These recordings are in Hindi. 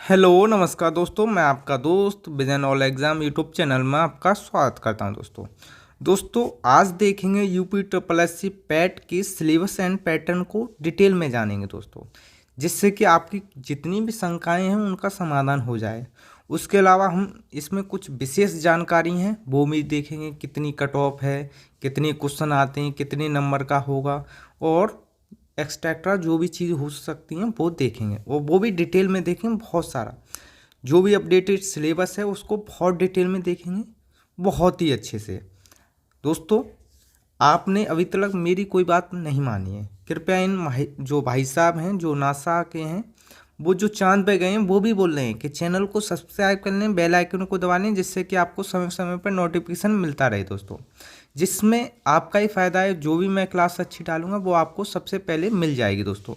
हेलो नमस्कार दोस्तों, मैं आपका दोस्त Vision all exam YouTube channel में आपका स्वागत करता हूं। दोस्तों आज देखेंगे UP triple S C PET की सिलेबस एंड पैटर्न को डिटेल में जानेंगे दोस्तों, जिससे कि आपकी जितनी भी शंकाएं हैं उनका समाधान हो जाए। उसके अलावा हम इसमें कुछ विशेष जानकारी हैं वो भी देखेंगे, कितनी कट ऑफ है, कितने क्वेश्चन आते हैं, कितने नंबर का होगा और एक्स्ट्रा जो भी चीज़ हो सकती हैं वो देखेंगे और वो भी डिटेल में देखेंगे। बहुत सारा जो भी अपडेटेड सिलेबस है उसको बहुत डिटेल में देखेंगे, बहुत ही अच्छे से। दोस्तों आपने अभी तक मेरी कोई बात नहीं मानी है, कृपया इन जो भाई साहब हैं जो नासा के हैं, वो जो चांद पे गए हैं वो भी बोल रहे हैं कि चैनल को सब्सक्राइब कर लें, बेल आइकन को दबा लें, जिससे कि आपको समय समय पर नोटिफिकेशन मिलता रहे दोस्तों, जिसमें आपका ही फ़ायदा है। जो भी मैं क्लास अच्छी डालूंगा वो आपको सबसे पहले मिल जाएगी दोस्तों।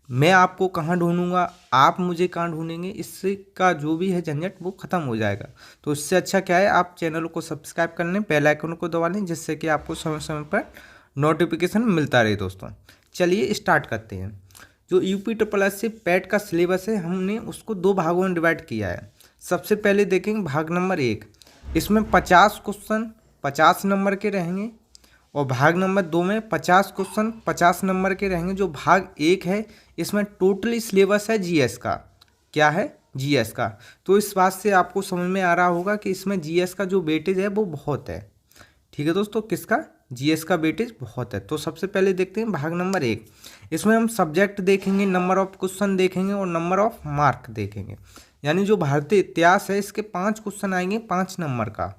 मैं आपको कहाँ ढूंढूंगा, आप मुझे कहाँ ढूंढेंगे, इससे का जो भी है झंझट वो ख़त्म हो जाएगा। तो इससे अच्छा क्या है, आप चैनल को सब्सक्राइब कर लें, बेल आइकन को दबा लें, जिससे कि आपको समय समय पर नोटिफिकेशन मिलता रहे दोस्तों। चलिए स्टार्ट करते हैं। जो UP triple S C PET का सिलेबस है हमने उसको दो भागों में डिवाइड किया है। सबसे पहले देखेंगे भाग नंबर 1, इसमें 50 क्वेश्चन 50 नंबर के रहेंगे और भाग नंबर 2 में 50 क्वेश्चन 50 नंबर के रहेंगे। जो भाग 1 है इसमें टोटली सिलेबस है जीएस का। क्या है? जीएस का। तो इस बात से आपको समझ में आ रहा होगा कि इसमें जीएस का जो वेटेज है वो बहुत है। ठीक है दोस्तों, किसका? जीएस का वेटेज बहुत है। तो सबसे पहले देखते हैं भाग नंबर 1। इसमें हम सब्जेक्ट देखेंगे, नंबर ऑफ क्वेश्चन देखेंगे और नंबर ऑफ मार्क देखेंगे। यानी जो भारतीय इतिहास है इसके 5 क्वेश्चन आएंगे 5 नंबर का।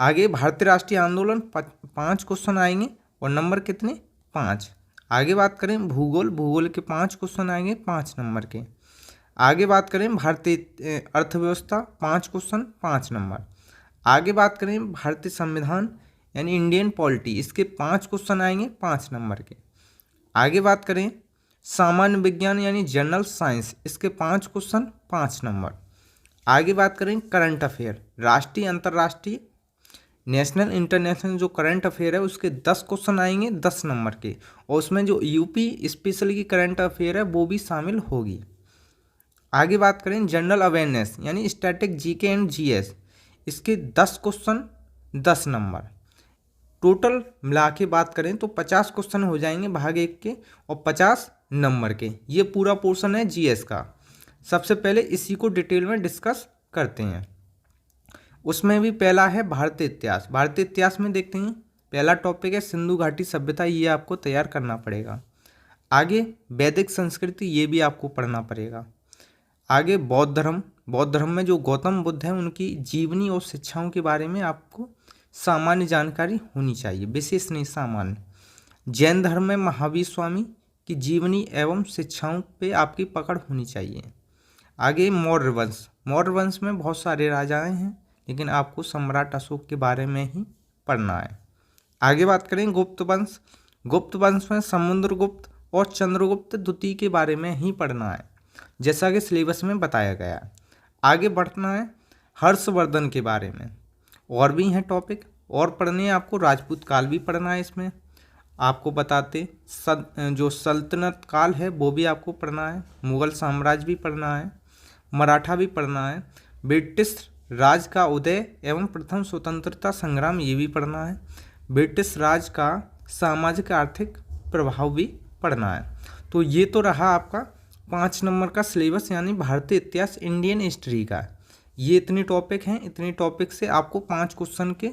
आगे भारतीय राष्ट्रीय आंदोलन 5 क्वेश्चन आएंगे और नंबर कितने? 5। आगे बात करें भूगोल, भूगोल के 5 क्वेश्चन आएंगे 5 नंबर के। आगे बात करें भारतीय अर्थव्यवस्था 5 क्वेश्चन 5 नंबर। आगे बात करें भारतीय संविधान यानी इंडियन पॉलिटी, इसके 5 क्वेश्चन आएंगे 5 नंबर के। आगे बात करें सामान्य विज्ञान यानी जनरल साइंस, इसके 5 क्वेश्चन 5 नंबर। आगे बात करें करंट अफेयर, राष्ट्रीय अंतर्राष्ट्रीय नेशनल इंटरनेशनल जो करंट अफेयर है उसके 10 क्वेश्चन आएंगे 10 नंबर के, और उसमें जो यूपी स्पेशल की करंट अफेयर है वो भी शामिल होगी। आगे बात करें जनरल अवेयरनेस यानी स्टैटिक जीके एंड जीएस, इसके 10 क्वेश्चन 10 नंबर। टोटल मिला के बात करें तो 50 क्वेश्चन हो जाएंगे भाग 1 के और 50 नंबर के। ये पूरा पोर्शन है जीएस का। सबसे पहले इसी को डिटेल में डिस्कस करते हैं। उसमें भी पहला है भारतीय इतिहास। भारतीय इतिहास में देखते हैं पहला टॉपिक है सिंधु घाटी सभ्यता, ये आपको तैयार करना पड़ेगा। आगे वैदिक संस्कृति, ये भी आपको पढ़ना पड़ेगा। आगे बौद्ध धर्म, बौद्ध धर्म में जो गौतम बुद्ध हैं उनकी जीवनी और शिक्षाओं के बारे में आपको सामान्य जानकारी होनी चाहिए, विशेष नहीं सामान्य। जैन धर्म में महावीर स्वामी की जीवनी एवं शिक्षाओं पे आपकी पकड़ होनी चाहिए। आगे मौर्य वंश, मौर्य वंश में बहुत सारे राजाएं हैं लेकिन आपको सम्राट अशोक के बारे में ही पढ़ना है। आगे बात करें गुप्त वंश, गुप्त वंश में समुद्रगुप्त और चंद्रगुप्त द्वितीय के बारे में ही पढ़ना है, जैसा कि सिलेबस में बताया गया है। आगे बढ़ना है हर्षवर्धन के बारे में, और भी हैं टॉपिक और पढ़ने हैं आपको। राजपूत काल भी पढ़ना है, इसमें आपको बताते जो सल्तनत काल है वो भी आपको पढ़ना है। मुगल साम्राज्य भी पढ़ना है, मराठा भी पढ़ना है, ब्रिटिश राज का उदय एवं प्रथम स्वतंत्रता संग्राम ये भी पढ़ना है, ब्रिटिश राज का सामाजिक आर्थिक प्रभाव भी पढ़ना है। तो ये तो रहा आपका 5 नंबर का सिलेबस यानी भारतीय इतिहास इंडियन हिस्ट्री का। ये इतने टॉपिक हैं, इतने टॉपिक से आपको 5 क्वेश्चन के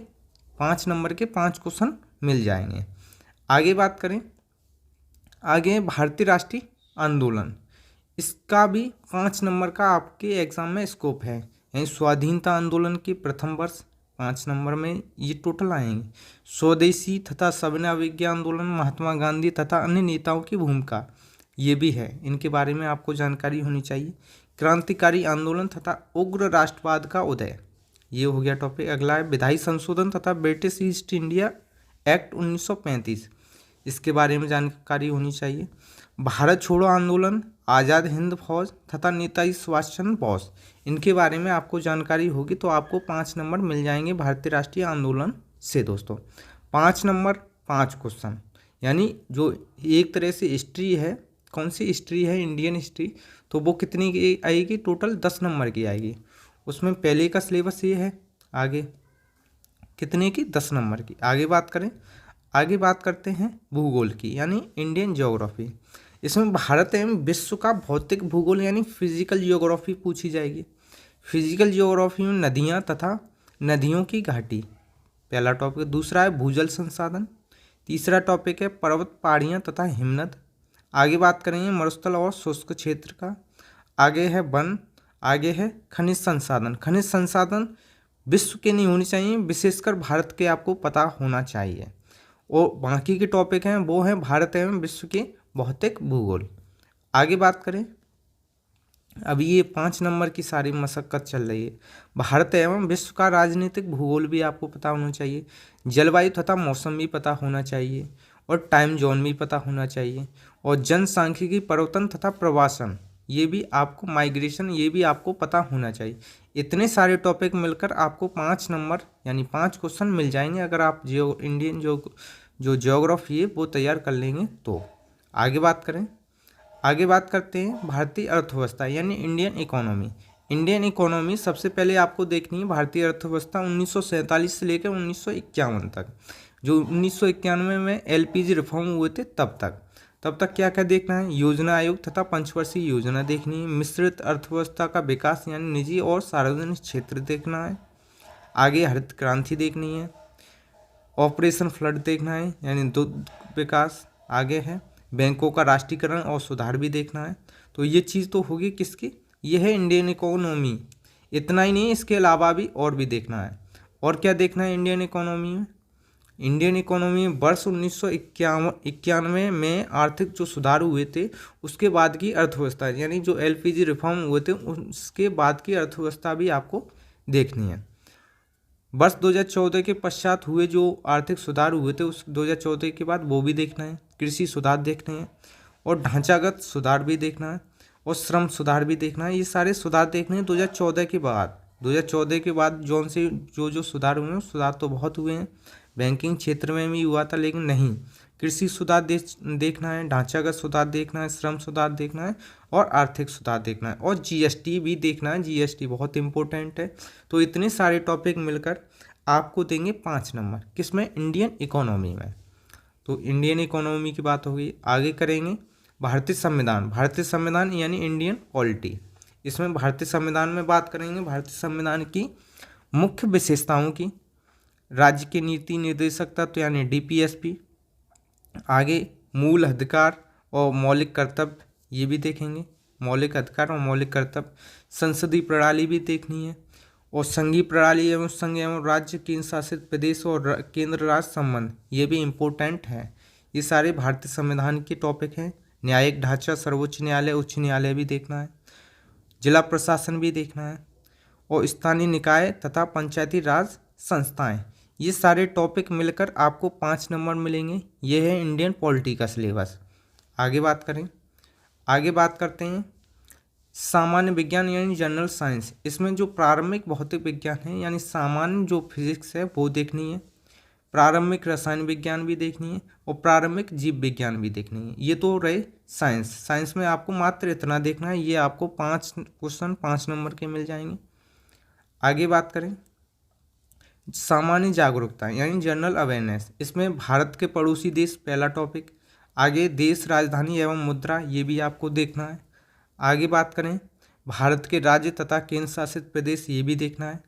5 नंबर के 5 क्वेश्चन मिल जाएंगे। आगे बात करें, आगे भारतीय राष्ट्रीय आंदोलन, इसका भी 5 नंबर का आपके एग्जाम में स्कोप है। यानी स्वाधीनता आंदोलन के प्रथम वर्ष 5 नंबर में ये टोटल आएंगे। स्वदेशी तथा सविनय अवज्ञा आंदोलन, महात्मा गांधी तथा अन्य नेताओं की भूमिका ये भी है, इनके बारे में आपको जानकारी होनी चाहिए। क्रांतिकारी आंदोलन तथा उग्र राष्ट्रवाद का उदय, ये हो गया टॉपिक। अगला है विधायी संशोधन तथा ब्रिटिश ईस्ट इंडिया एक्ट 1935, इसके बारे में जानकारी होनी चाहिए। भारत छोड़ो आंदोलन, आज़ाद हिंद फौज तथा नेताजी सुभाष चंद्र बोस, इनके बारे में आपको जानकारी होगी तो आपको 5 नंबर मिल जाएंगे भारतीय राष्ट्रीय आंदोलन से दोस्तों। 5 नंबर 5 क्वेश्चन, यानी जो एक तरह से हिस्ट्री है कौन सी हिस्ट्री है, इंडियन हिस्ट्री, तो वो कितनी की आएगी, टोटल 10 नंबर की आएगी। उसमें पहले का सिलेबस ये है, आगे कितने की, 10 नंबर की। आगे बात करें, आगे बात करते हैं भूगोल की, यानी इंडियन ज्योग्राफी। इसमें भारत एवं विश्व का भौतिक भूगोल यानी फिजिकल ज्योग्राफी पूछी जाएगी। फिजिकल ज्योग्राफी में नदियाँ तथा नदियों की घाटी, पहला टॉपिक। दूसरा है भूजल संसाधन। तीसरा टॉपिक है पर्वत, पहाड़ियाँ तथा हिमनद। आगे बात करेंगे मरुस्थल और शुष्क क्षेत्र का। आगे है वन। आगे है खनिज संसाधन। खनिज संसाधन विश्व के नहीं होनी चाहिए, विशेषकर भारत के आपको पता होना चाहिए। और बाकी के टॉपिक हैं वो हैं भारत एवं विश्व के भौतिक भूगोल। आगे बात करें, अभी ये 5 नंबर की सारी मशक्कत चल रही है। भारत एवं विश्व का राजनीतिक भूगोल भी आपको पता होना चाहिए, जलवायु तथा मौसम भी पता होना चाहिए, और टाइम जोन भी पता होना चाहिए, और जनसांख्यिकी, परिवर्तन तथा प्रवासन, ये भी आपको, माइग्रेशन, ये भी आपको पता होना चाहिए। इतने सारे टॉपिक मिलकर आपको 5 नंबर यानी 5 क्वेश्चन मिल जाएंगे अगर आप इंडियन जो ज्योग्राफी है वो तैयार कर लेंगे तो। आगे बात करें, आगे बात करते हैं भारतीय अर्थव्यवस्था यानी इंडियन इकोनॉमी। इंडियन इकोनॉमी सबसे पहले आपको देखनी है भारतीय अर्थव्यवस्था 1947 से लेकर 1951 तक। जो 1991 में एलपीजी रिफॉर्म हुए थे तब तक क्या क्या देखना है, योजना आयोग तथा पंचवर्षीय योजना देखनी है। मिश्रित अर्थव्यवस्था का विकास यानी निजी और सार्वजनिक क्षेत्र देखना है। आगे हरित क्रांति देखनी है। ऑपरेशन फ्लड देखना है यानी दुग्ध विकास। आगे है बैंकों का राष्ट्रीयकरण और सुधार भी देखना है। तो ये चीज़ तो होगी किसकी, ये है इंडियन इकोनॉमी। इतना ही नहीं, इसके अलावा भी और भी देखना है। और क्या देखना है इंडियन इकोनॉमी में, इंडियन इकोनॉमी में वर्ष 1991 में आर्थिक जो सुधार हुए थे उसके बाद की अर्थव्यवस्था, यानी जो एलपीजी रिफॉर्म हुए थे उसके बाद की अर्थव्यवस्था भी आपको देखनी है। वर्ष 2014 के पश्चात हुए जो आर्थिक सुधार हुए थे उस 2014 के बाद वो भी देखना है। कृषि सुधार देखने हैं, और ढांचागत सुधार भी देखना है, और श्रम सुधार भी देखना है। ये सारे सुधार देखने हैं 2014 के बाद। 2014 के बाद जोन से जो सुधार हुए हैं, सुधार तो बहुत हुए हैं। बैंकिंग क्षेत्र में भी हुआ था, लेकिन नहीं, कृषि सुधार देखना है, ढांचागत सुधार देखना है, श्रम सुधार देखना है, और आर्थिक सुधार देखना है, और जीएसटी भी देखना है। जीएसटी बहुत इंपॉर्टेंट है। तो इतने सारे टॉपिक मिलकर आपको देंगे 5 नंबर, किसमें, इंडियन इकोनॉमी में। तो इंडियन इकोनॉमी की बात होगी। आगे करेंगे भारतीय संविधान। भारतीय संविधान यानी इंडियन पॉलिटी। इसमें भारतीय संविधान में बात करेंगे भारतीय संविधान की मुख्य विशेषताओं की। राज्य के नीति निर्देशक तत्व यानी डीपीएसपी। आगे मूल अधिकार और मौलिक कर्तव्य, ये भी देखेंगे, मौलिक अधिकार और मौलिक कर्तव्य। संसदीय प्रणाली भी देखनी है, और संघीय प्रणाली एवं संघ एवं राज्य, केंद्र शासित प्रदेश और केंद्र राज्य संबंध, ये भी इम्पोर्टेंट है। ये सारे भारतीय संविधान के टॉपिक हैं। न्यायिक ढांचा, सर्वोच्च न्यायालय, उच्च न्यायालय भी देखना है। जिला प्रशासन भी देखना है, और स्थानीय निकाय तथा पंचायती राज संस्थाएं। ये सारे टॉपिक मिलकर आपको 5 नंबर मिलेंगे। ये है इंडियन पॉलिटी का सिलेबस। आगे बात करें, आगे बात करते हैं सामान्य विज्ञान यानी जनरल साइंस। इसमें जो प्रारंभिक भौतिक विज्ञान है यानी सामान्य जो फिजिक्स है वो देखनी है। प्रारंभिक रसायन विज्ञान भी देखनी है, और प्रारंभिक जीव विज्ञान भी देखनी है। ये तो रहे साइंस। साइंस में आपको मात्र इतना देखना है। ये आपको 5 क्वेश्चन 5 नंबर के मिल जाएंगे। आगे बात करें सामान्य जागरूकता यानी जनरल अवेयरनेस। इसमें भारत के पड़ोसी देश पहला टॉपिक। आगे देश, राजधानी एवं मुद्रा, ये भी आपको देखना है। आगे बात करें भारत के राज्य तथा केंद्र शासित प्रदेश, ये भी देखना है।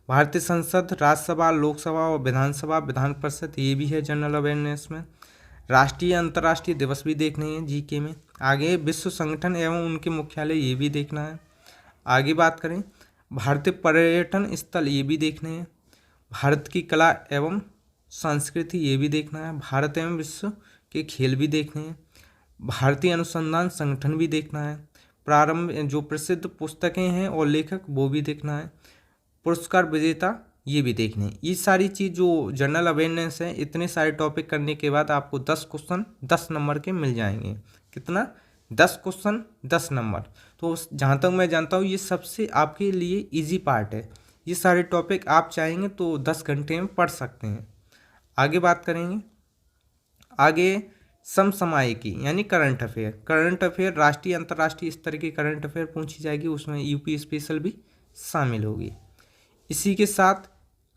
भारतीय संसद, राज्यसभा, लोकसभा और विधानसभा, विधान परिषद, ये भी है जनरल अवेयरनेस में। राष्ट्रीय अंतर्राष्ट्रीय दिवस भी देखने हैं जीके में। आगे विश्व संगठन एवं उनके मुख्यालय, ये भी देखना है। आगे बात करें भारतीय पर्यटन स्थल, ये भी देखने हैं। भारत की कला एवं संस्कृति, ये भी देखना है। भारत एवं विश्व के खेल भी देखने हैं। भारतीय अनुसंधान संगठन भी देखना है। प्रारंभ जो प्रसिद्ध पुस्तकें हैं और लेखक, वो भी देखना है। पुरस्कार विजेता, ये भी देखने हैं। ये सारी चीज़ जो जनरल अवेयरनेस है, इतने सारे टॉपिक करने के बाद आपको 10 क्वेश्चन 10 नंबर के मिल जाएंगे। कितना, 10 क्वेश्चन 10 नंबर। तो जहाँ तक मैं जानता हूँ ये सबसे आपके लिए इजी पार्ट है। ये सारे टॉपिक आप चाहेंगे तो 10 घंटे में पढ़ सकते हैं। आगे बात करेंगे, आगे समसामयिकी यानी करंट अफेयर राष्ट्रीय अंतर्राष्ट्रीय स्तर की करंट अफेयर पूछी जाएगी, उसमें यूपी स्पेशल भी शामिल होगी। इसी के साथ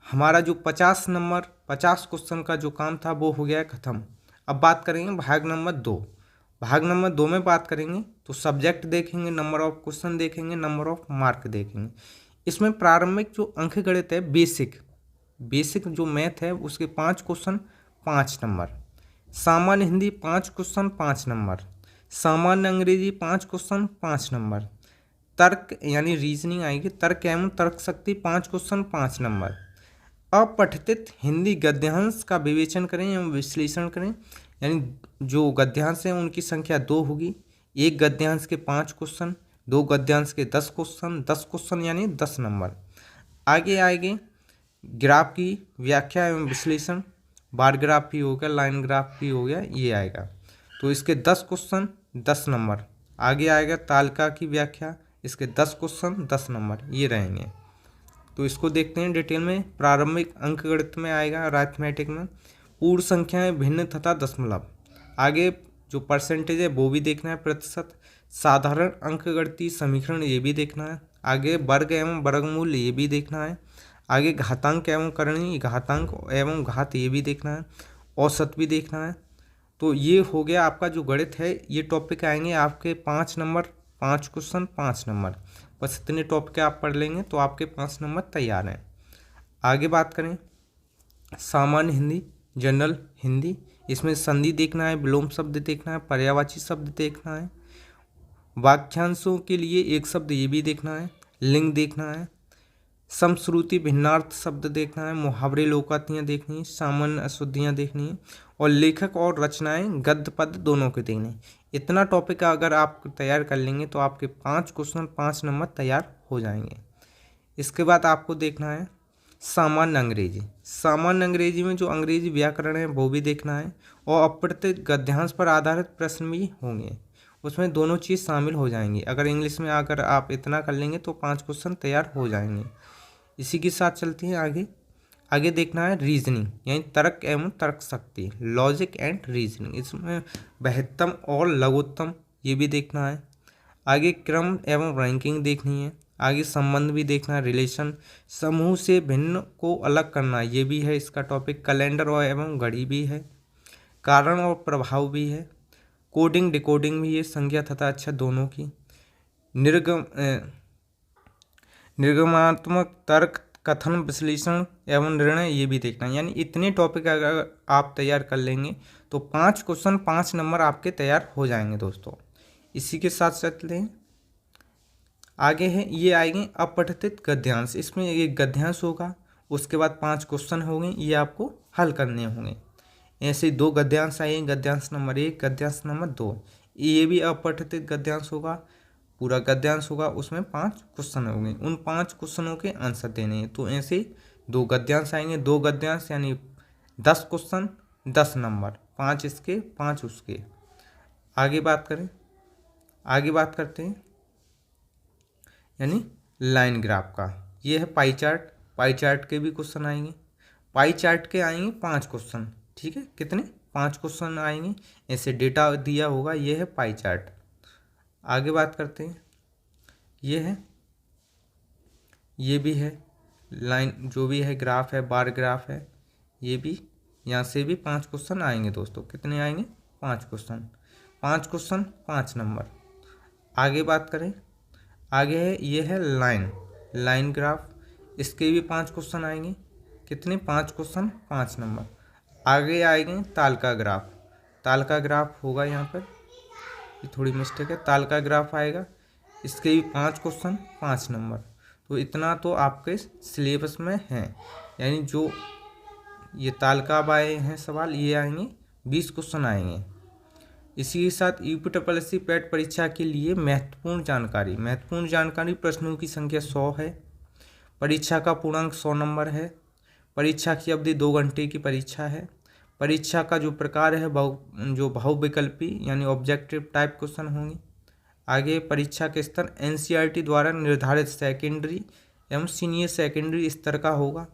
हमारा जो 50 क्वेश्चन का जो काम था वो हो गया ख़त्म। अब बात करेंगे भाग नंबर 2। भाग नंबर 2 में बात करेंगे तो सब्जेक्ट देखेंगे, नंबर ऑफ क्वेश्चन देखेंगे, नंबर ऑफ मार्क देखेंगे। इसमें प्रारंभिक जो अंक गणित है, बेसिक जो मैथ है उसके 5 क्वेश्चन 5 नंबर, सामान्य हिंदी 5 क्वेश्चन 5 नंबर, सामान्य अंग्रेजी 5 क्वेश्चन 5 नंबर, तर्क यानी रीजनिंग आएगी, तर्क एवं तर्क शक्ति 5 क्वेश्चन 5 नंबर। अपठित हिंदी गद्यांश का विवेचन करें एवं विश्लेषण करें, यानी जो गद्यांश हैं उनकी संख्या 2 होगी। एक गद्यांश के 5 क्वेश्चन, 2 गद्यांश के 10 क्वेश्चन, 10 क्वेश्चन यानी 10 नंबर। आगे आएंगे ग्राफ की व्याख्या एवं विश्लेषण, बार ग्राफ भी हो गया, लाइन ग्राफ भी हो गया, ये आएगा तो इसके 10 क्वेश्चन 10 नंबर। आगे आएगा तालिका की व्याख्या, इसके 10 क्वेश्चन 10 नंबर ये रहेंगे। तो इसको देखते हैं डिटेल में। प्रारंभिक अंकगणित में आएगा, अरिथमेटिक में पूर्ण संख्याएं भिन्न तथा दशमलव। आगे जो परसेंटेज है वो भी देखना है, प्रतिशत, साधारण अंकगणितीय समीकरण ये भी देखना है। आगे वर्ग एवं वर्गमूल ये भी देखना है। आगे घातांक एवं करणीय, घातांक एवं घात ये भी देखना है। औसत भी देखना है। तो ये हो गया आपका जो गणित है, ये टॉपिक आएंगे आपके 5 नंबर, 5 क्वेश्चन 5 नंबर। बस इतने टॉपिक आप पढ़ लेंगे तो आपके 5 नंबर तैयार हैं। आगे बात करें सामान्य हिंदी, जनरल हिंदी, इसमें संधि देखना है, विलोम शब्द देखना है, पर्यायवाची शब्द देखना है, वाक्यांशों के लिए एक शब्द ये भी देखना है, लिंग देखना है, समश्रुति भिन्नार्थ शब्द देखना है, मुहावरे लोकातियाँ देखनी है, सामान्य अशुद्धियाँ देखनी है, और लेखक और रचनाएं गद्य पद दोनों के देखने। इतना टॉपिक अगर आप तैयार कर लेंगे तो आपके 5 क्वेश्चन 5 नंबर तैयार हो जाएंगे। इसके बाद आपको देखना है सामान्य अंग्रेजी। सामान्य अंग्रेजी में जो अंग्रेजी व्याकरण है वो भी देखना है, और अपठित गद्यांश पर आधारित प्रश्न भी होंगे, उसमें दोनों चीज़ शामिल हो जाएंगी। अगर इंग्लिश में अगर आप इतना कर लेंगे तो 5 क्वेश्चन तैयार हो जाएंगे। इसी के साथ चलते हैं आगे देखना है रीजनिंग यानी तर्क एवं तर्क शक्ति, लॉजिक एंड रीजनिंग। इसमें बृहत्तम और लघुत्तम ये भी देखना है। आगे क्रम एवं रैंकिंग देखनी है। आगे संबंध भी देखना है, रिलेशन, समूह से भिन्न को अलग करना ये भी है इसका टॉपिक। कैलेंडर और एवं घड़ी भी है। कारण और प्रभाव भी है। कोडिंग डिकोडिंग भी है, संज्ञा तथा अक्षर दोनों की। निर्गमात्मक तर्क, कथन, विश्लेषण एवं निर्णय ये भी देखना है। यानी इतने टॉपिक अगर आप तैयार कर लेंगे तो 5 क्वेश्चन 5 नंबर आपके तैयार हो जाएंगे दोस्तों। इसी के साथ चलते हैं आगे है, ये आएंगे अपठित गद्यांश। इसमें एक गद्यांश होगा, उसके बाद 5 क्वेश्चन होंगे, ये आपको हल करने होंगे। ऐसे 2 गद्यांश आएंगे, गद्यांश नंबर 1, गद्यांश नंबर 2। ये भी अपठित गद्यांश होगा, पूरा गद्यांश होगा, उसमें 5 क्वेश्चन होंगे। उन 5 क्वेश्चनों के आंसर देने हैं। तो ऐसे 2 गद्यांश आएंगे, 2 गद्यांश यानी 10 क्वेश्चन 10 नंबर, 5 इसके 5 उसके। आगे बात करते हैं यानी लाइन ग्राफ का। ये है पाई चार्ट के भी क्वेश्चन आएंगे। पाई चार्ट के आएंगे 5 क्वेश्चन, ठीक है, कितने 5 क्वेश्चन आएंगे, ऐसे डेटा दिया होगा। ये है पाई चार्ट। आगे बात करते हैं, ये भी है लाइन, जो भी है ग्राफ है, बार ग्राफ है, ये भी, यहाँ से भी 5 क्वेश्चन आएंगे दोस्तों। कितने आएंगे 5 क्वेश्चन, 5 क्वेश्चन 5 नंबर। आगे बात करें, आगे है, ये है लाइन ग्राफ, इसके भी 5 क्वेश्चन आएंगे। कितने 5 क्वेश्चन 5 नंबर। आगे आएंगे तालिका ग्राफ होगा, यहाँ पर ये थोड़ी मिस्टेक है, तालिका ग्राफ आएगा, इसके भी 5 क्वेश्चन 5 नंबर। तो इतना तो आपके सिलेबस में है, यानी जो ये तालिका आए हैं सवाल, ये आएंगे 20 क्वेश्चन आएंगे। इसी के साथ यूपीएससी पेट परीक्षा के लिए महत्वपूर्ण जानकारी, प्रश्नों की संख्या 100 है। परीक्षा का पूर्णांक 100 नंबर है। परीक्षा की अवधि 2 घंटे की परीक्षा है। परीक्षा का जो प्रकार है जो बहुविकल्पी यानी ऑब्जेक्टिव टाइप क्वेश्चन होंगे। आगे परीक्षा के स्तर एनसीईआरटी द्वारा निर्धारित सेकेंडरी एवं सीनियर सेकेंडरी स्तर का होगा।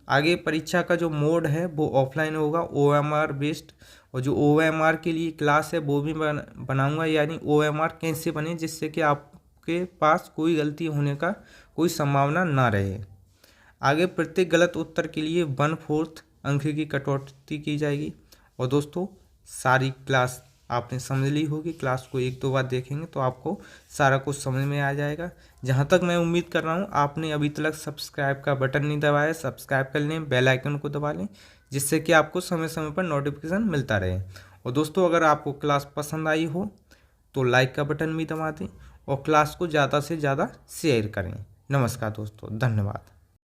आगे परीक्षा का जो मोड है वो ऑफलाइन होगा, ओएमआर बेस्ड और जो OMR के लिए क्लास है वो भी बनाऊंगा, यानी OMR कैसे बने जिससे कि आपके पास कोई गलती होने का कोई संभावना ना रहे। आगे प्रत्येक गलत उत्तर के लिए 1/4 अंक की कटौती की जाएगी। और दोस्तों सारी क्लास आपने समझ ली होगी, क्लास को 1-2 बार देखेंगे तो आपको सारा कुछ समझ में आ जाएगा। जहाँ तक मैं उम्मीद कर रहा हूँ आपने अभी तक सब्सक्राइब का बटन नहीं दबाया, सब्सक्राइब कर लें, बेल आइकन को दबा लें, जिससे कि आपको समय समय पर नोटिफिकेशन मिलता रहे। और दोस्तों अगर आपको क्लास पसंद आई हो तो लाइक का बटन भी दबा दें और क्लास को ज़्यादा से ज़्यादा शेयर करें। नमस्कार दोस्तों, धन्यवाद।